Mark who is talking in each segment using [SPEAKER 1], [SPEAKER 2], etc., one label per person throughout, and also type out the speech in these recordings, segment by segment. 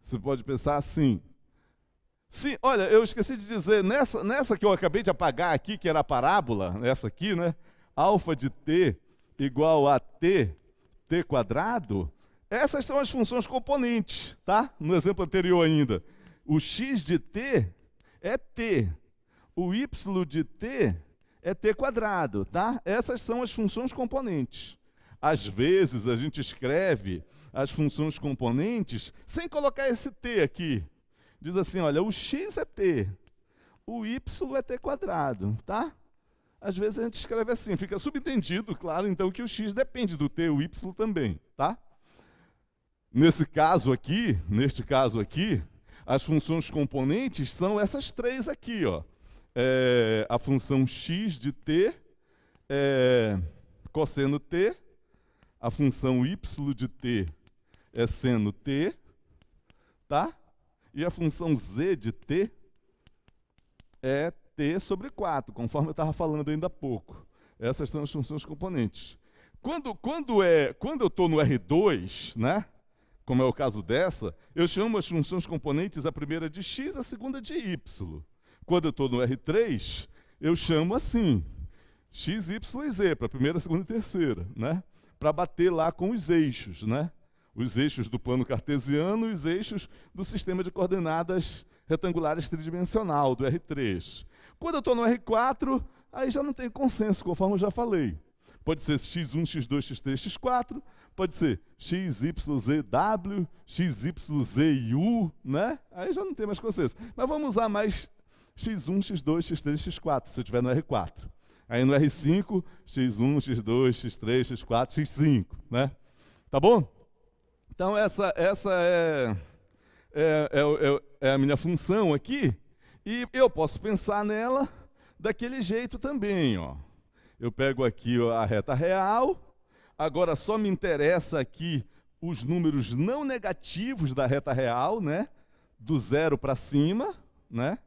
[SPEAKER 1] Você pode pensar assim. Sim, olha, eu esqueci de dizer, nessa que eu acabei de apagar aqui, que era a parábola, essa aqui, né? Alfa de t igual a t quadrado, essas são as funções componentes, tá? No exemplo anterior ainda. O x de t é t, o y de t é t quadrado, tá? Essas são as funções componentes. Às vezes a gente escreve as funções componentes sem colocar esse t aqui. Diz assim, olha, o x é t, o y é t quadrado, tá? Às vezes a gente escreve assim, fica subentendido, claro, então que o x depende do t, o y também, tá? Neste caso aqui, as funções componentes são essas três aqui, ó. A função x de t é cosseno t, a função y de t é seno t, tá? E a função z de t é t sobre 4, conforme eu estava falando ainda há pouco. Essas são as funções componentes. Quando eu estou no R2, né, como é o caso dessa, eu chamo as funções componentes, a primeira de x, a segunda de y. Quando eu estou no R3, eu chamo assim, x, y e z, para a primeira, segunda e terceira, né, para bater lá com os eixos, né? Os eixos do plano cartesiano e os eixos do sistema de coordenadas retangulares tridimensional, do R3. Quando eu estou no R4, aí já não tem consenso, conforme eu já falei. Pode ser x1, x2, x3, x4, pode ser x, y, z, w, x, y, z e u, né? Aí já não tem mais consenso. Mas vamos usar mais x1, x2, x3, x4, se eu estiver no R4. Aí no R5, x1, x2, x3, x4, x5, né? Tá bom? Então essa é a minha função aqui, e eu posso pensar nela daquele jeito também, ó. Eu pego aqui a reta real, agora só me interessa aqui os números não negativos da reta real, né? Do zero para cima, né?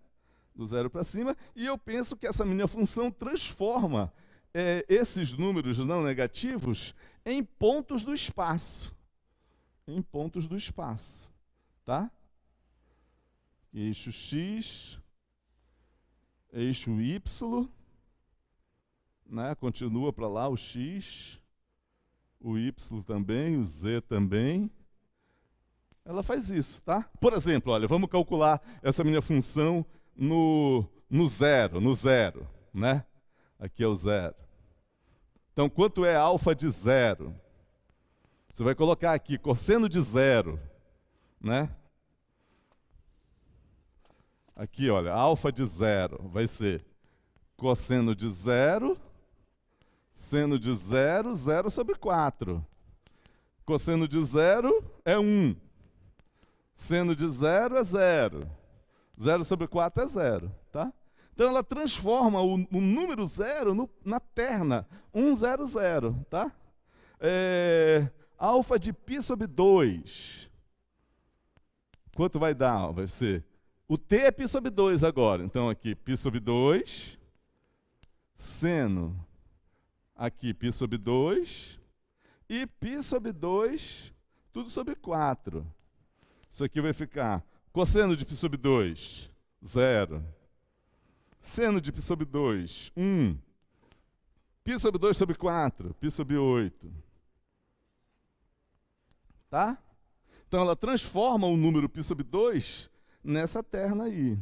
[SPEAKER 1] Do zero para cima, e eu penso que essa minha função transforma esses números não negativos em pontos do espaço. Em pontos do espaço, tá? Eixo x, eixo y, né? Continua para lá o x, o y também, o z também. Ela faz isso, tá? Por exemplo, olha, vamos calcular essa minha função no zero, né? Aqui é o zero. Então, quanto é alfa de zero? Você vai colocar aqui cosseno de zero, né? Aqui, olha, alfa de zero vai ser cosseno de zero, seno de zero, zero sobre 4. Cosseno de zero é 1. Seno de zero é 0. 0 sobre 4 é 0, tá? Então ela transforma o número 0 na terna 1, 0, 0, tá? Alfa de π sobre 2. Quanto vai dar? Vai ser... O t é π sobre 2 agora. Então, aqui, π sobre 2. Seno. Aqui, π sobre 2. E π sobre 2, tudo sobre 4. Isso aqui vai ficar cosseno de π sobre 2, 0. Seno de π sobre 2, 1. π sobre 2 sobre 4, π sobre 8. Tá? Então ela transforma o número π sobre 2 nessa terna aí.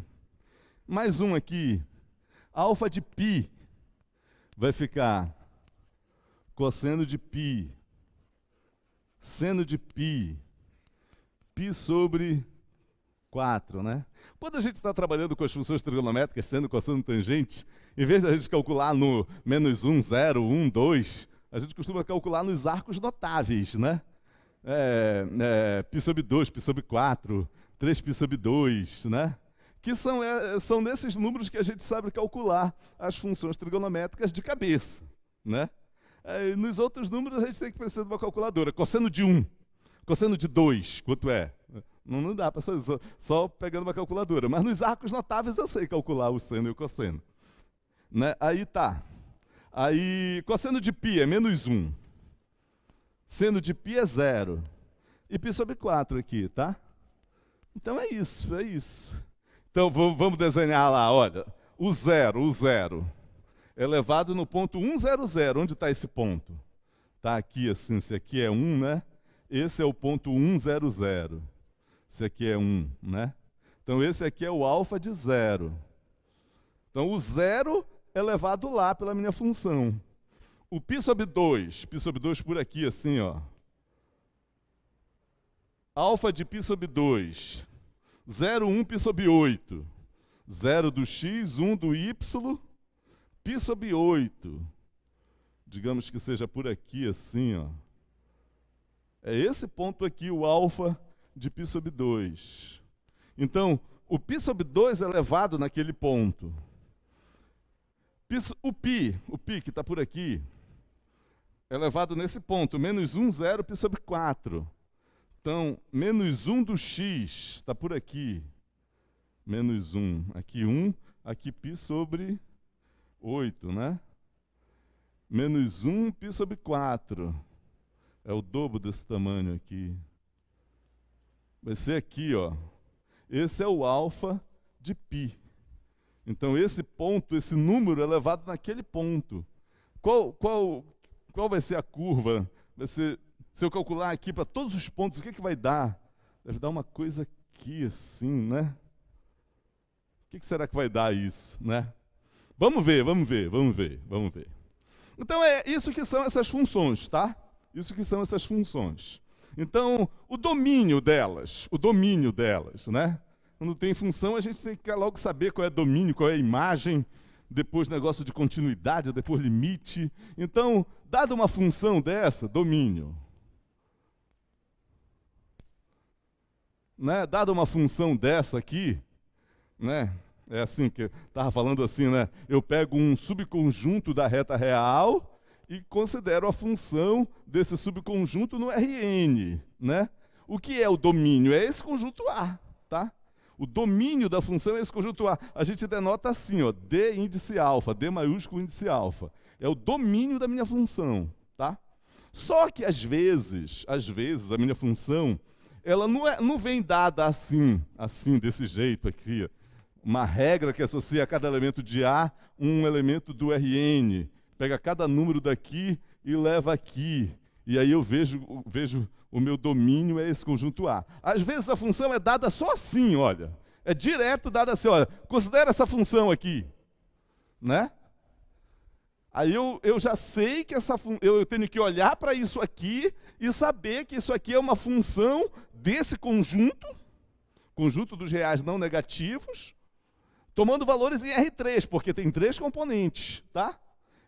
[SPEAKER 1] Mais um aqui. Alfa de π vai ficar cosseno de π, seno de π, π sobre 4, né? Quando a gente está trabalhando com as funções trigonométricas, seno, cosseno, tangente, em vez de a gente calcular no menos 1, 0, 1, 2, a gente costuma calcular nos arcos notáveis, né? Π sobre 2, π sobre 4, 3π sobre 2, né? Que são nesses números que a gente sabe calcular as funções trigonométricas de cabeça, né? Nos outros números a gente tem que precisar de uma calculadora. Cosseno de 1, cosseno de 2, quanto é? Não dá para só pegando uma calculadora. Mas nos arcos notáveis eu sei calcular o seno e o cosseno, né? Aí tá. Aí cosseno de π é menos 1. Seno de π é 0. E π sobre 4 aqui, tá? Então é isso, é isso. Então vamos desenhar lá, olha. O zero, elevado no ponto 100. Onde está esse ponto? Está aqui assim, se aqui é 1, né? Esse é o ponto 100. Esse aqui é 1, né? Então esse aqui é o alfa de 0. Então o 0 é levado lá pela minha função. O π sobre 2 por aqui assim, ó. Alfa de π sobre 2, 0, 1, π sobre 8. 0 do x, 1 do y, π sobre 8. Digamos que seja por aqui assim, ó. É esse ponto aqui, o alfa de π sobre 2. Então, o π sobre 2 é elevado naquele ponto. O π que está por aqui, é elevado nesse ponto, menos 1, 0, π sobre 4. Então, menos 1 do x, está por aqui. Menos 1, aqui 1, aqui π sobre 8, né? Menos 1, π sobre 4. É o dobro desse tamanho aqui. Vai ser aqui, ó. Esse é o alfa de π. Então, esse ponto, esse número é elevado naquele ponto. Qual vai ser a curva? Vai ser, se eu calcular aqui para todos os pontos, o que vai dar? Deve dar uma coisa aqui assim, né? O que será que vai dar isso, né? Vamos ver. Então, é isso que são essas funções, tá? Isso que são essas funções. Então, o domínio delas, né? Quando tem função, a gente tem que logo saber qual é domínio, qual é a imagem, depois negócio de continuidade, depois limite. Então, dada uma função dessa, domínio. Né? Dada uma função dessa aqui, né? É assim que eu estava falando assim, né? Eu pego um subconjunto da reta real e considero a função desse subconjunto no Rn, né? O que é o domínio? É esse conjunto A, tá? O domínio da função é esse conjunto A. A gente denota assim, ó, D índice alfa, D maiúsculo índice alfa. É o domínio da minha função, tá? Só que às vezes a minha função, ela não vem dada assim, desse jeito aqui. Uma regra que associa a cada elemento de A um elemento do Rn. Pega cada número daqui e leva aqui. E aí eu vejo o meu domínio é esse conjunto A. Às vezes a função é dada só assim, olha. É direto dada assim, olha. Considera essa função aqui. Né? Aí eu já sei que eu tenho que olhar para isso aqui e saber que isso aqui é uma função desse conjunto dos reais não negativos, tomando valores em R3, porque tem 3 componentes, tá?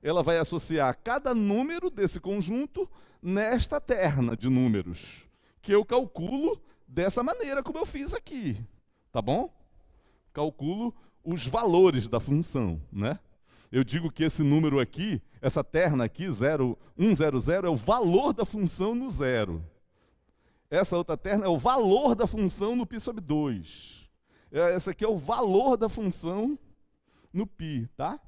[SPEAKER 1] Ela vai associar cada número desse conjunto nesta terna de números, que eu calculo dessa maneira como eu fiz aqui, tá bom? Calculo os valores da função, né? Eu digo que esse número aqui, essa terna aqui, 0, 1, 0, 0, é o valor da função no zero. Essa outra terna é o valor da função no π sobre 2. Essa aqui é o valor da função no π, tá?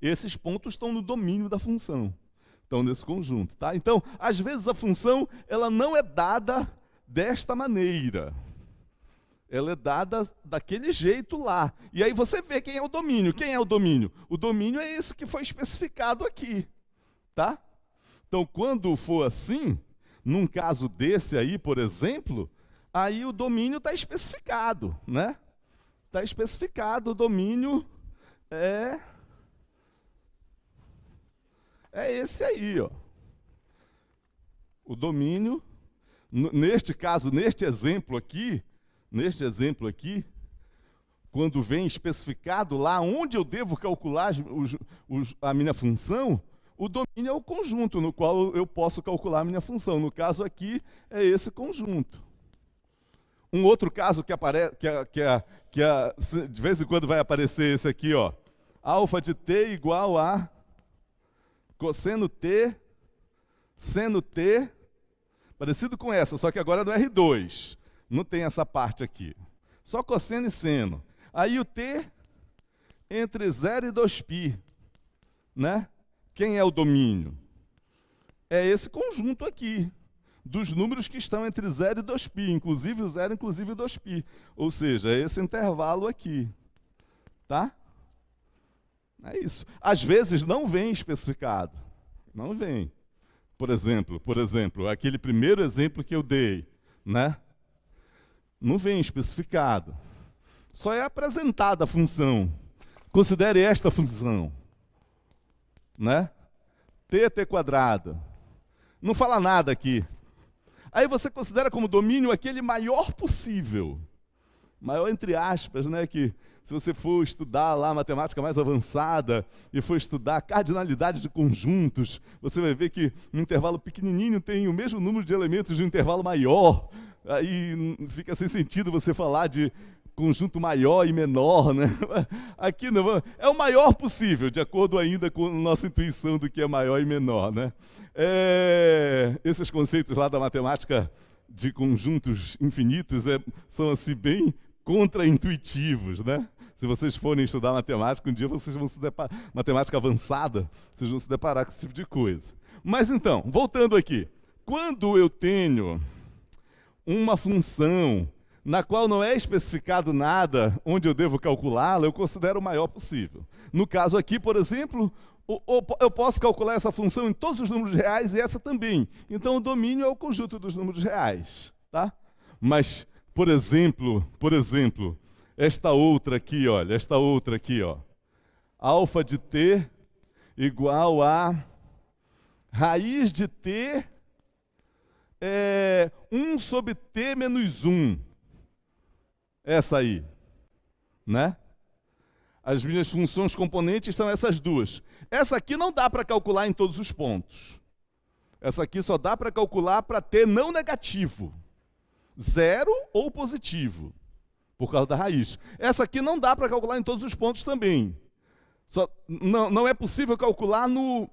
[SPEAKER 1] Esses pontos estão no domínio da função. Estão nesse conjunto, tá? Então, às vezes a função, ela não é dada desta maneira. Ela é dada daquele jeito lá. E aí você vê quem é o domínio. Quem é o domínio? O domínio é esse que foi especificado aqui, tá? Então, quando for assim, num caso desse aí, por exemplo, aí o domínio está especificado, né? Está especificado, o domínio é esse aí, ó. O domínio, neste caso, neste exemplo aqui, quando vem especificado lá onde eu devo calcular a minha função, o domínio é o conjunto no qual eu posso calcular a minha função. No caso aqui, é esse conjunto. Um outro caso que aparece, de vez em quando vai aparecer esse aqui, ó. Alfa de t igual a cosseno t, seno t, parecido com essa, só que agora no R2. Não tem essa parte aqui. Só cosseno e seno. Aí o t entre 0 e 2π, né? Quem é o domínio? É esse conjunto aqui. dos números que estão entre 0 e 2π, inclusive o 0, inclusive o 2π. Ou seja, é esse intervalo aqui. Tá? É isso. Às vezes não vem especificado. Não vem. Por exemplo, aquele primeiro exemplo que eu dei, né? Não vem especificado. Só é apresentada a função. Considere esta função, né? T² Não fala nada aqui. Aí você considera como domínio aquele maior possível. Maior entre aspas, né? Que se você for estudar lá matemática mais avançada e for estudar cardinalidade de conjuntos, você vai ver que um intervalo pequenininho tem o mesmo número de elementos de um intervalo maior. Aí fica sem sentido você falar de conjunto maior e menor, né? Aqui não, é o maior possível, de acordo ainda com a nossa intuição do que é maior e menor, né? Esses conceitos lá da matemática de conjuntos infinitos são assim bem contraintuitivos, né? Se vocês forem estudar matemática, um dia vocês vão se deparar, matemática avançada, vocês vão se deparar com esse tipo de coisa. Mas então, voltando aqui, quando eu tenho uma função na qual não é especificado nada onde eu devo calculá-la, eu considero o maior possível. No caso aqui, por exemplo, eu posso calcular essa função em todos os números reais e essa também. Então, o domínio é o conjunto dos números reais. Tá? Mas, por exemplo, esta outra aqui, olha, alfa de t igual a raiz de t 1 sobre t menos 1. Essa aí, né? As minhas funções componentes são essas duas. Essa aqui não dá para calcular em todos os pontos. Essa aqui só dá para calcular para t não negativo. 0 ou positivo, por causa da raiz. Essa aqui não dá para calcular em todos os pontos também. Não é possível calcular no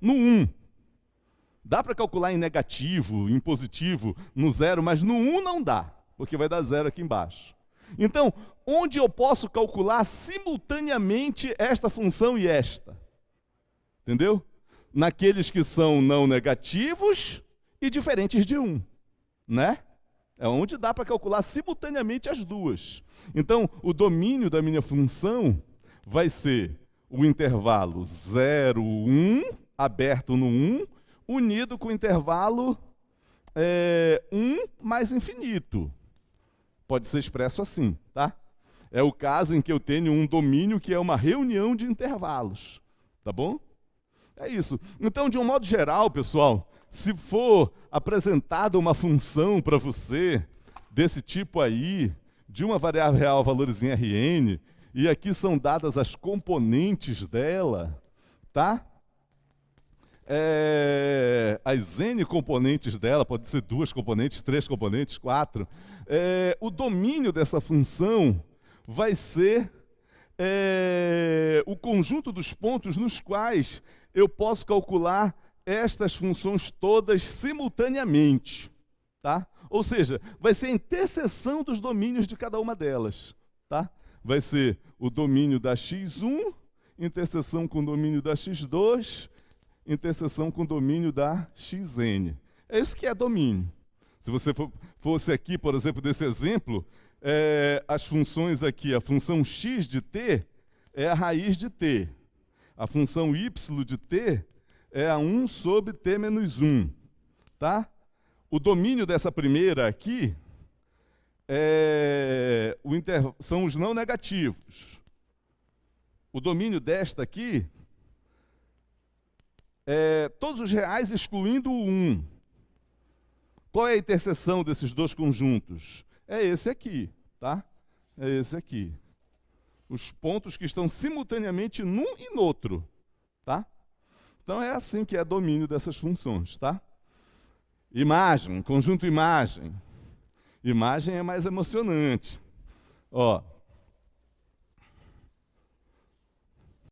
[SPEAKER 1] 1. Dá para calcular em negativo, em positivo, no 0, mas no 1 não dá, porque vai dar 0 aqui embaixo. Então, onde eu posso calcular simultaneamente esta função e esta? Entendeu? Naqueles que são não negativos e diferentes de 1, né? É onde dá para calcular simultaneamente as duas. Então, o domínio da minha função vai ser o intervalo 0, 1, aberto no 1, unido com o intervalo 1 mais infinito. Pode ser expresso assim, tá? É o caso em que eu tenho um domínio que é uma reunião de intervalos, tá bom? É isso. Então, de um modo geral, pessoal, se for apresentada uma função para você desse tipo aí, de uma variável real valores em Rn, e aqui são dadas as componentes dela, tá? As n componentes dela, pode ser 2 componentes, 3 componentes, 4. O domínio dessa função vai ser o conjunto dos pontos nos quais eu posso calcular estas funções todas simultaneamente. Tá? Ou seja, vai ser a interseção dos domínios de cada uma delas. Tá? Vai ser o domínio da x1, interseção com o domínio da x2, interseção com o domínio da xn. É isso que é domínio. Se você fosse aqui, por exemplo, desse exemplo, as funções aqui, a função x de t é a raiz de t. A função y de t é a 1 sobre t menos 1. Tá? O domínio dessa primeira aqui são os não negativos. O domínio desta aqui todos os reais excluindo o 1. Qual é a interseção desses dois conjuntos? É esse aqui, tá? É esse aqui. Os pontos que estão simultaneamente num e no outro, tá? Então é assim que é domínio dessas funções, tá? Imagem, conjunto imagem. Imagem é mais emocionante. Ó,